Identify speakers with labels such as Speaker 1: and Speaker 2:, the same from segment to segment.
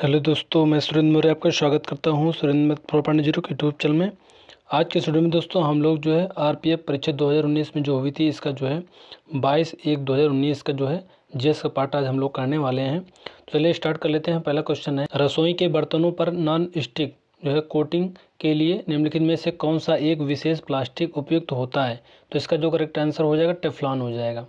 Speaker 1: Hello दोस्तों, मैं सुरेंद्र मौर्य आपका स्वागत करता हूं सुरेंद्र 4.0 के यूट्यूब चैनल में। आज के वीडियो में दोस्तों हम लोग जो है आरपीएफ परीक्षा 2019 में जो हुई थी इसका जो है 22/1/2019 का जो है जीएस का पार्ट आज हम लोग करने वाले हैं। तो चलिए स्टार्ट कर लेते हैं। पहला क्वेश्चन है, रसोई के बर्तनों पर नॉन स्टिक जो है कोटिंग के लिए निम्नलिखित में से कौन सा एक विशेष प्लास्टिक उपयुक्त होता है। तो इसका जो करेक्ट आंसर हो जाएगा टेफ्लॉन हो जाएगा।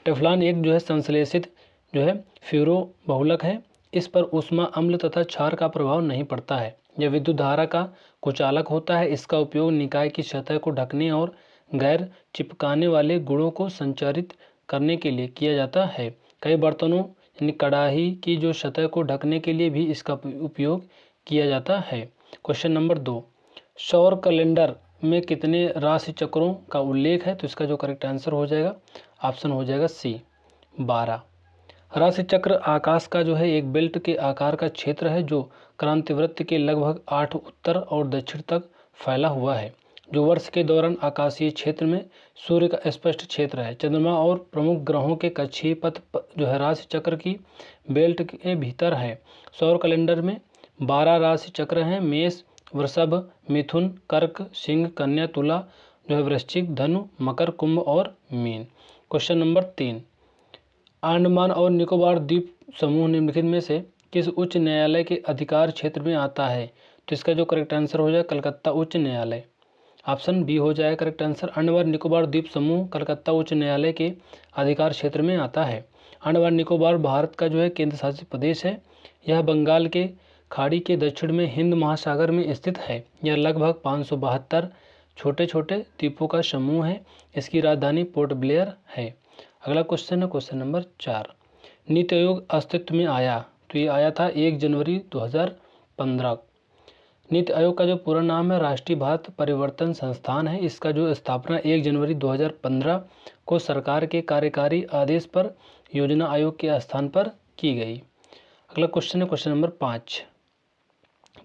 Speaker 1: टेफ्लॉन एक जो है संश्लेषित जो है फ्यूरो बहुलक है। इस पर ऊष्मा अम्ल तथा क्षार का प्रभाव नहीं पड़ता है। यह विद्युत धारा का कुचालक होता है। इसका उपयोग निकाय की सतह को ढकने और गैर चिपकाने वाले गुणों को संचारित करने के लिए किया जाता है। कई बर्तनों यानी कढ़ाई की जो सतह को ढकने के लिए भी इसका उपयोग किया जाता है। क्वेश्चन नंबर 2, सौर कैलेंडर में कितने राशि चक्रों का उल्लेख है। तो इसका जो करेक्ट आंसर हो जाएगा ऑप्शन हो जाएगा सी, 12। राशि चक्र आकाश का जो है एक बेल्ट के आकार का क्षेत्र है जो क्रांतिवृत्त के लगभग 8 उत्तर और दक्षिण तक फैला हुआ है, जो वर्ष के दौरान आकाशीय क्षेत्र में सूर्य का स्पष्ट क्षेत्र है। चंद्रमा और प्रमुख ग्रहों के कक्षीय पथ जो है राशि चक्र की बेल्ट के भीतर है। सौर कैलेंडर में 12 राशि चक्र हैं। मेष, वृषभ, मिथुन, कर्क, सिंह, कन्या, तुला जो है वृश्चिक, धनु, मकर, कुंभ और मीन। क्वेश्चन नंबर 3, अंडमान और निकोबार द्वीप समूह निम्नलिखित में से किस उच्च न्यायालय के अधिकार क्षेत्र में आता है। तो इसका जो करेक्ट आंसर हो जाए कलकत्ता उच्च न्यायालय, ऑप्शन बी हो जाए करेक्ट आंसर। अंडमान निकोबार द्वीप समूह कलकत्ता उच्च न्यायालय के अधिकार क्षेत्र में आता है। अंडमान निकोबार भारत का जो है केंद्र शासित प्रदेश है। यह बंगाल के खाड़ी के दक्षिण में हिंद महासागर में स्थित है। यह लगभग 572 छोटे छोटे द्वीपों का समूह है। इसकी राजधानी पोर्ट ब्लेयर है। अगला क्वेश्चन है क्वेश्चन नंबर 4, नीति आयोग अस्तित्व में आया। तो ये आया था 1 जनवरी 2015। नीति आयोग का जो पूरा नाम है राष्ट्रीय भारत परिवर्तन संस्थान है। इसका जो स्थापना 1 जनवरी 2015 को सरकार के कार्यकारी आदेश पर योजना आयोग के स्थान पर की गई। अगला क्वेश्चन है क्वेश्चन नंबर 5,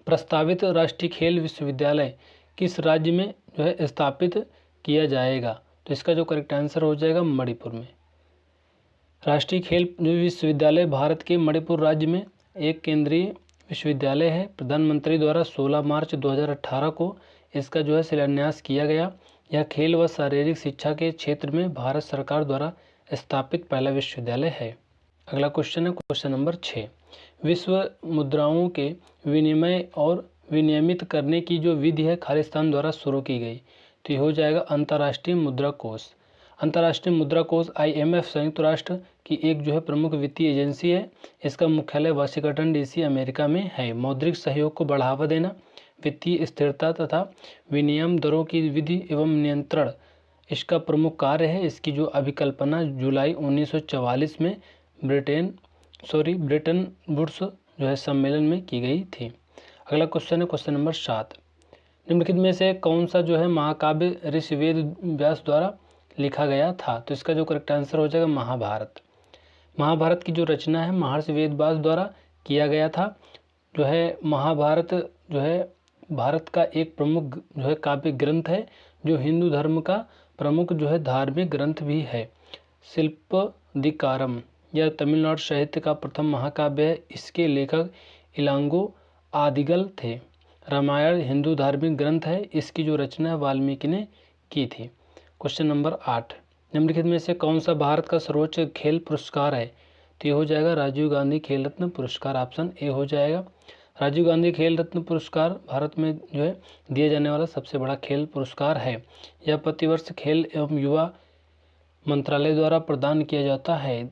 Speaker 1: प्रस्तावित राष्ट्रीय खेल विश्वविद्यालय किस राज्य में जो है स्थापित किया जाएगा। तो इसका जो करेक्ट आंसर हो जाएगा मणिपुर में। राष्ट्रीय खेल विश्वविद्यालय भारत के मणिपुर राज्य में एक केंद्रीय विश्वविद्यालय है। प्रधानमंत्री द्वारा 16 मार्च 2018 को इसका जो है शिलान्यास किया गया। यह खेल व शारीरिक शिक्षा के क्षेत्र में भारत सरकार द्वारा स्थापित पहला विश्वविद्यालय है। अगला क्वेश्चन है क्वेश्चन नंबर 6, विश्व मुद्राओं के विनिमय और विनियमित करने की जो विधि है खालिस्तान द्वारा शुरू की गई। तो ये हो जाएगा अंतर्राष्ट्रीय मुद्रा कोष। अंतर्राष्ट्रीय मुद्रा कोष IMF संयुक्त राष्ट्र की एक जो है प्रमुख वित्तीय एजेंसी है। इसका मुख्यालय वाशिंगटन DC अमेरिका में है। मौद्रिक सहयोग को बढ़ावा देना, वित्तीय स्थिरता तथा विनियम दरों की विधि एवं नियंत्रण इसका प्रमुख कार्य है। इसकी जो अभिकल्पना जुलाई 1944 में ब्रिटेन वुड्स जो है सम्मेलन में की गई थी। अगला क्वेश्चन है क्वेश्चन नंबर 7, निम्नलिखित में से कौन सा जो है महाकाव्य ऋषि वेद व्यास द्वारा लिखा गया था। तो इसका जो करेक्ट आंसर हो जाएगा महाभारत। महाभारत की जो रचना है महर्षि वेद व्यास द्वारा किया गया था। जो है महाभारत जो है भारत का एक प्रमुख जो है काव्य ग्रंथ है, जो हिंदू धर्म का प्रमुख जो है धार्मिक ग्रंथ भी है। शिल्पदिकारम यह तमिलनाडु साहित्य का प्रथम महाकाव्य है। इसके लेखक इलांगो आदिगल थे। रामायण हिंदू धार्मिक ग्रंथ है। इसकी जो रचना वाल्मीकि ने की थी। क्वेश्चन नंबर 8, निम्नलिखित में से कौन सा भारत का सर्वोच्च खेल पुरस्कार है। तो ये हो जाएगा राजीव गांधी खेल रत्न पुरस्कार, ऑप्शन ए हो जाएगा। राजीव गांधी खेल रत्न पुरस्कार भारत में जो है दिया जाने वाला सबसे बड़ा खेल पुरस्कार है। यह प्रतिवर्ष खेल एवं युवा मंत्रालय द्वारा प्रदान किया जाता है।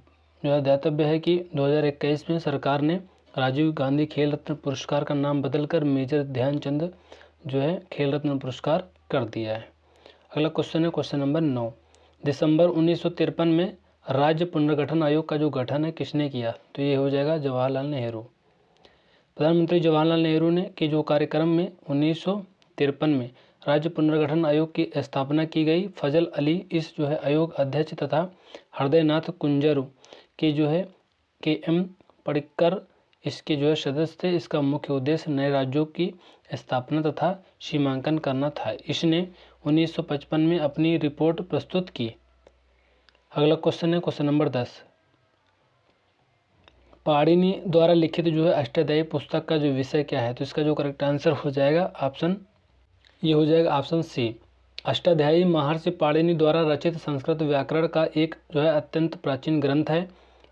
Speaker 1: जो है ध्यातव्य है कि 2021 में सरकार ने राजीव गांधी खेल रत्न पुरस्कार का नाम बदलकर मेजर ध्यानचंद जो है खेल रत्न पुरस्कार कर दिया है। अगला क्वेश्चन है क्वेश्चन नंबर 9, दिसंबर 1953 में राज्य पुनर्गठन आयोग का जो गठन है किसने किया। तो ये हो जाएगा जवाहरलाल नेहरू। प्रधानमंत्री जवाहरलाल नेहरू ने के जो कार्यक्रम में 1953 में राज्य पुनर्गठन आयोग की स्थापना की गई। फजल अली इस जो है आयोग अध्यक्ष तथा हृदयनाथ कुंजरू के जो है KM पडिक्कर इसके जो है सदस्य थे। इसका मुख्य उद्देश्य नए राज्यों की स्थापना तथा सीमांकन करना था। इसने 1955 में अपनी रिपोर्ट प्रस्तुत की। अगला क्वेश्चन है क्वेश्चन नंबर 10, पाणिनि द्वारा लिखित जो है अष्टाध्यायी पुस्तक का जो विषय क्या है, तो इसका जो करेक्ट आंसर हो जाएगा ऑप्शन, ये हो जाएगा ऑप्शन सी। अष्टाध्यायी महर्षि पाणिनि द्वारा रचित संस्कृत व्याकरण का एक जो है अत्यंत प्राचीन ग्रंथ है।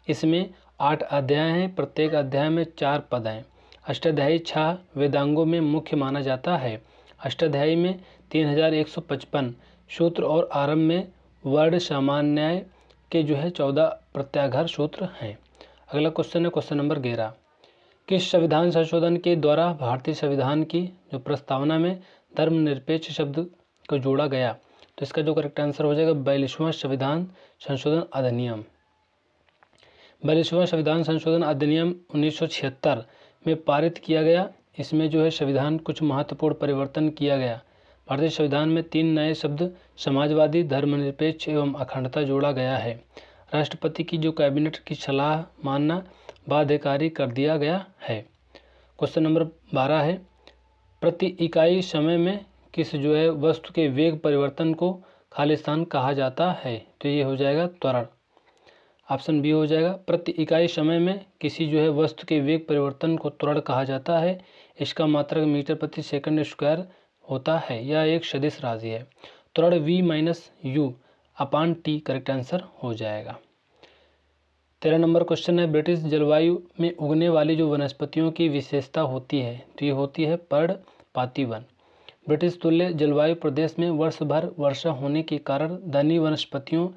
Speaker 1: इसमें 8 अध्याय हैं, प्रत्येक अध्याय में 4 पद हैं। अष्टाध्यायी 6 वेदांगों में मुख्य माना जाता है। अष्टाध्यायी में 3155 सूत्र और आरंभ में वर्ण सामान्याय के जो है 14 प्रत्याघार सूत्र हैं। अगला क्वेश्चन है क्वेश्चन नंबर 11। किस संविधान संशोधन के द्वारा भारतीय संविधान की जो प्रस्तावना में धर्मनिरपेक्ष शब्द को जोड़ा गया, तो इसका जो करेक्ट आंसर हो जाएगा 42वां संविधान संशोधन अधिनियम। 42वां संविधान संशोधन अधिनियम 1976 में पारित किया गया। इसमें जो है संविधान कुछ महत्वपूर्ण परिवर्तन किया गया। भारतीय संविधान में 3 नए शब्द समाजवादी, धर्मनिरपेक्ष एवं अखंडता जोड़ा गया है। राष्ट्रपति की जो कैबिनेट की सलाह मानना बाध्यकारी कर दिया गया है। क्वेश्चन नंबर 12 है, प्रति इकाई समय में किस जो है वस्तु के वेग परिवर्तन को खालिस्तान कहा जाता है, तो ये हो जाएगा त्वरण। ऑप्शन बी हो जाएगा। प्रति इकाई समय में किसी जो है वस्तु के वेग परिवर्तन को त्वरण कहा जाता है। इसका मात्रक मीटर प्रति सेकंड स्क्वायर होता है। यह एक सदिश राशि है। त्वरण v-u/t करेक्ट आंसर हो जाएगा। 13 नंबर क्वेश्चन है, ब्रिटिश जलवायु में उगने वाली जो वनस्पतियों की विशेषता होती है, तो ये होती है पर्णपाती वन। ब्रिटिश तुल्य जलवायु प्रदेश में वर्ष भर वर्षा होने के कारण घनी वनस्पतियों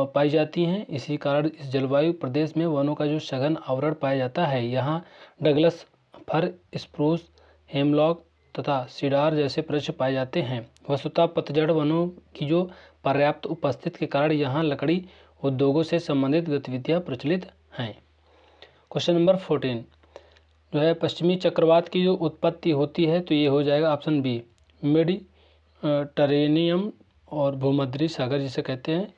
Speaker 1: पाई जाती हैं। इसी कारण इस जलवायु प्रदेश में वनों का जो सघन आवरण पाया जाता है। यहाँ डगलस फर, स्प्रूस, हेमलॉक तथा सीडार जैसे वृक्ष पाए जाते हैं। वस्तुतः पतझड़ वनों की जो पर्याप्त उपस्थिति के कारण यहाँ लकड़ी उद्योगों से संबंधित गतिविधियाँ प्रचलित हैं। क्वेश्चन नंबर 14 जो है, पश्चिमी चक्रवात की जो उत्पत्ति होती है, तो ये हो जाएगा ऑप्शन बी, मेडिटरेनियम और भूमध्य सागर जिसे कहते हैं।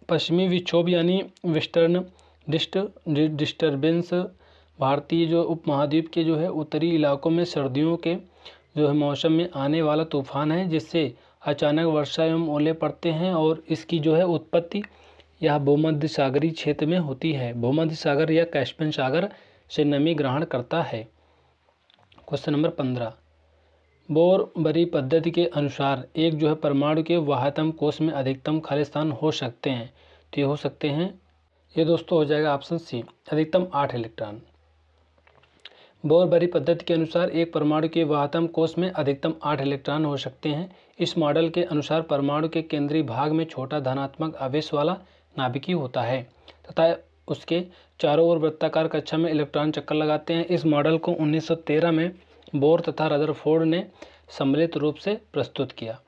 Speaker 1: पश्चिमी विक्षोभ यानी वेस्टर्न डिस्टर्बेंस भारतीय जो उपमहाद्वीप के जो है उत्तरी इलाकों में सर्दियों के जो है मौसम में आने वाला तूफान है, जिससे अचानक वर्षा एवं ओले पड़ते हैं और इसकी जो है उत्पत्ति यह भूमध्य सागरीय क्षेत्र में होती है। भूमध्य सागर या कैस्पियन सागर से नमी ग्रहण करता है। क्वेश्चन नंबर 15, बोरबरी पद्धति के अनुसार एक जो है परमाणु के वाह्यतम कोश में अधिकतम खाली स्थान हो सकते हैं, तो ये हो सकते हैं, ये दोस्तों हो जाएगा ऑप्शन सी, अधिकतम 8 इलेक्ट्रॉन। बोरबरी पद्धति के अनुसार एक परमाणु के वाह्यतम कोश में अधिकतम 8 इलेक्ट्रॉन हो सकते हैं। इस मॉडल के अनुसार परमाणु के केंद्रीय भाग में छोटा धनात्मक आवेश वाला नाभिकीय होता है तथा उसके चारों ओर वृत्ताकार कक्षा में इलेक्ट्रॉन चक्कर लगाते हैं। इस मॉडल को 1913 में बोर तथा रदरफोर्ड ने सम्मिलित रूप से प्रस्तुत किया।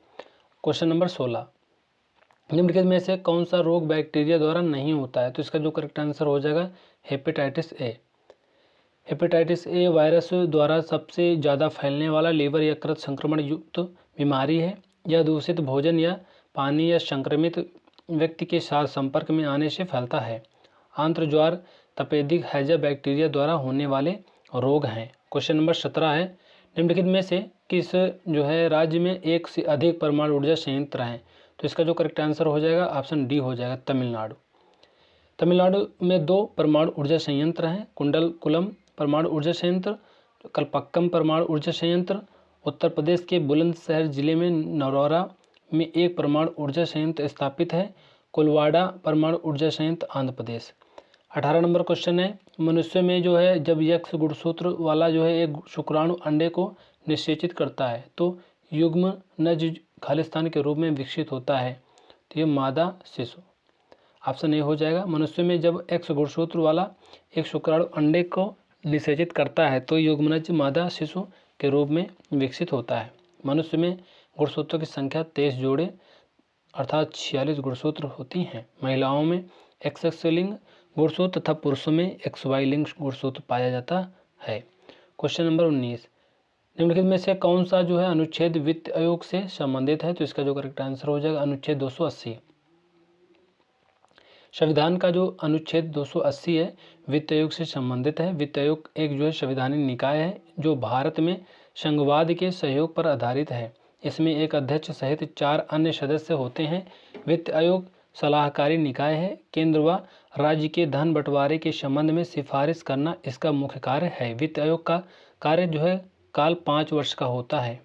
Speaker 1: क्वेश्चन नंबर 16, निम्नलिखित में से कौन सा रोग बैक्टीरिया द्वारा नहीं होता है, तो इसका जो करेक्ट आंसर हो जाएगा hepatitis A. Hepatitis A virus द्वारा सबसे ज़्यादा फैलने वाला लीवर यकृत संक्रमण युक्त बीमारी है। यह दूषित भोजन या पानी या संक्रमित व्यक्ति के साथ संपर्क में आने से फैलता है। आंत्र ज्वार तपेदिक हैजा बैक्टीरिया द्वारा होने वाले रोग हैं। क्वेश्चन नंबर 17 है, निम्नलिखित में से किस जो है राज्य में एक से अधिक परमाणु ऊर्जा संयंत्र हैं, तो इसका जो करेक्ट आंसर हो जाएगा ऑप्शन डी हो जाएगा, तमिलनाडु। तमिलनाडु में 2 परमाणु ऊर्जा संयंत्र हैं, कुंडलकुलम परमाणु ऊर्जा संयंत्र, कलपक्कम परमाणु ऊर्जा संयंत्र। उत्तर प्रदेश के बुलंदशहर जिले में नरौरा में एक परमाणु ऊर्जा संयंत्र स्थापित है। कुलवाड़ा परमाणु ऊर्जा संयंत्र आंध्र प्रदेश। 18 नंबर क्वेश्चन है, मनुष्य में जो है जब यक्ष गुणसूत्र वाला जो है एक शुक्राणु अंडे को निषेचित करता है तो युग्मनज खालिस्तान के रूप में विकसित होता है, तो ये मादा शिशु। ऑप्शन ए हो जाएगा। मनुष्य में जब एक्स गुणसूत्र वाला एक शुक्राणु अंडे को निषेचित करता है तो युग्मनज मादा शिशु के रूप में विकसित होता है। मनुष्य में गुणसूत्रों की संख्या 23 जोड़े अर्थात 46 गुणसूत्र होती हैं। महिलाओं में XX लिंग गुणसूत्र तथा पुरुषों में XY लिंग गुणसूत्र पाया जाता है। क्वेश्चन नंबर 19, निम्नलिखित में से कौन सा जो है अनुच्छेद वित्त आयोग से संबंधित है, तो इसका जो करेक्ट आंसर हो जाएगा अनुच्छेद 280। संविधान का जो अनुच्छेद 280 है वित्त आयोग से संबंधित है। वित्त आयोग एक जो है संवैधानिक निकाय है जो भारत में संघवाद के सहयोग पर आधारित है। इसमें एक अध्यक्ष सहित 4 अन्य सदस्य होते हैं। वित्त आयोग सलाहकारी निकाय है। केंद्र व राज्य के धन बंटवारे के संबंध में सिफारिश करना इसका मुख्य कार्य है। वित्त आयोग का कार्य जो है काल 5 वर्ष का होता है।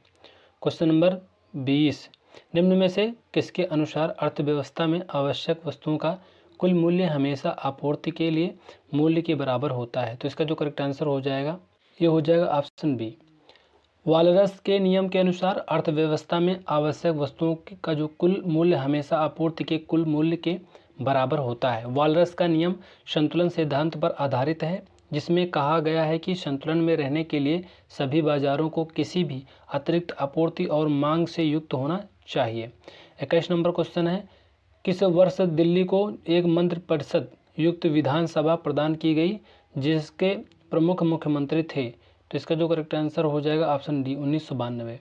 Speaker 1: क्वेश्चन नंबर 20, निम्न में से किसके अनुसार अर्थव्यवस्था में आवश्यक वस्तुओं का कुल मूल्य हमेशा आपूर्ति के लिए मूल्य के बराबर होता है? तो इसका जो करेक्ट आंसर हो जाएगा ये हो जाएगा ऑप्शन बी। वालरस के नियम के अनुसार अर्थव्यवस्था में आवश्यक वस्तुओं का जो कुल मूल्य हमेशा आपूर्ति के कुल मूल्य के बराबर होता है। वालरस का नियम संतुलन सिद्धांत पर आधारित है, जिसमें कहा गया है कि संतुलन में रहने के लिए सभी बाजारों को किसी भी अतिरिक्त आपूर्ति और मांग से युक्त होना चाहिए। 21 नंबर क्वेश्चन है, किस वर्ष दिल्ली को एक मंत्रिपरिषद युक्त विधानसभा प्रदान की गई जिसके प्रमुख मुख्यमंत्री थे? तो इसका जो करेक्ट आंसर हो जाएगा ऑप्शन डी 1992।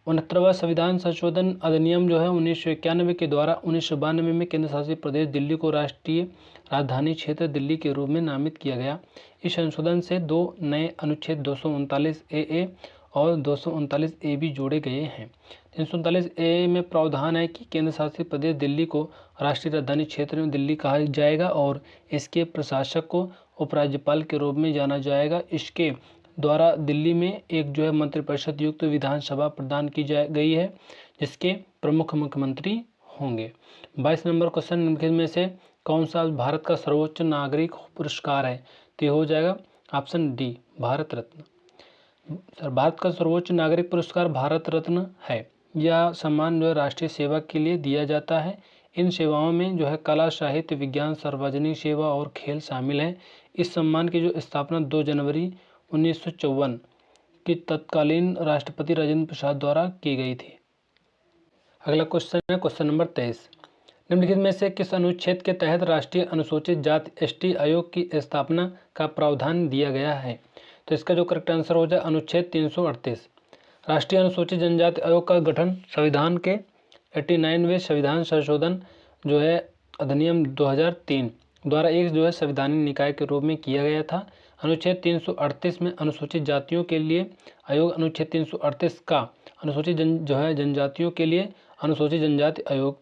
Speaker 1: 69वां संविधान संशोधन अधिनियम जो है 1991 के द्वारा 1992 में केंद्र शासित प्रदेश दिल्ली को राष्ट्रीय राजधानी क्षेत्र दिल्ली के रूप में नामित किया गया। इस संशोधन से 2 नए अनुच्छेद 239 ए और 239 ए भी जोड़े गए हैं। 339 ए में प्रावधान है कि केंद्र शासित प्रदेश दिल्ली को राष्ट्रीय राजधानी क्षेत्र में दिल्ली कहा जाएगा और इसके प्रशासक को उपराज्यपाल के रूप में जाना जाएगा। इसके द्वारा दिल्ली में एक जो है मंत्रिपरिषद युक्त विधानसभा प्रदान की गई है, जिसके प्रमुख मुख्यमंत्री होंगे। 22 नंबर क्वेश्चन, निम्नलिखित में से कौन सा भारत का सर्वोच्च नागरिक पुरस्कार है? तो ये हो जाएगा option D Bharat Ratna. Sir, Bharat का सर्वोच्च नागरिक पुरस्कार भारत रत्न है। यह सम्मान जो है राष्ट्रीय सेवा के लिए दिया जाता है। इन सेवाओं में जो है कला, साहित्य, विज्ञान, सार्वजनिक सेवा और खेल शामिल है। इस सम्मान की जो स्थापना 2 जनवरी 1954 की तत्कालीन राष्ट्रपति राजेंद्र प्रसाद द्वारा की गई थी। अगला क्वेश्चन है क्वेश्चन नंबर 23, निम्नलिखित में से किस अनुच्छेद के तहत राष्ट्रीय अनुसूचित जाति एसटी आयोग की स्थापना का प्रावधान दिया गया है? तो इसका जो करेक्ट आंसर हो जाए अनुच्छेद 338। राष्ट्रीय अनुसूचित जनजाति आयोग का गठन संविधान के 89वें संविधान संशोधन जो है अधिनियम 2003 द्वारा एक जो है संवैधानिक निकाय के रूप में किया गया था। अनुच्छेद 338 में अनुसूचित जातियों के लिए आयोग, अनुच्छेद 338 का अनुसूचित जनजातियों के लिए अनुसूचित जनजाति आयोग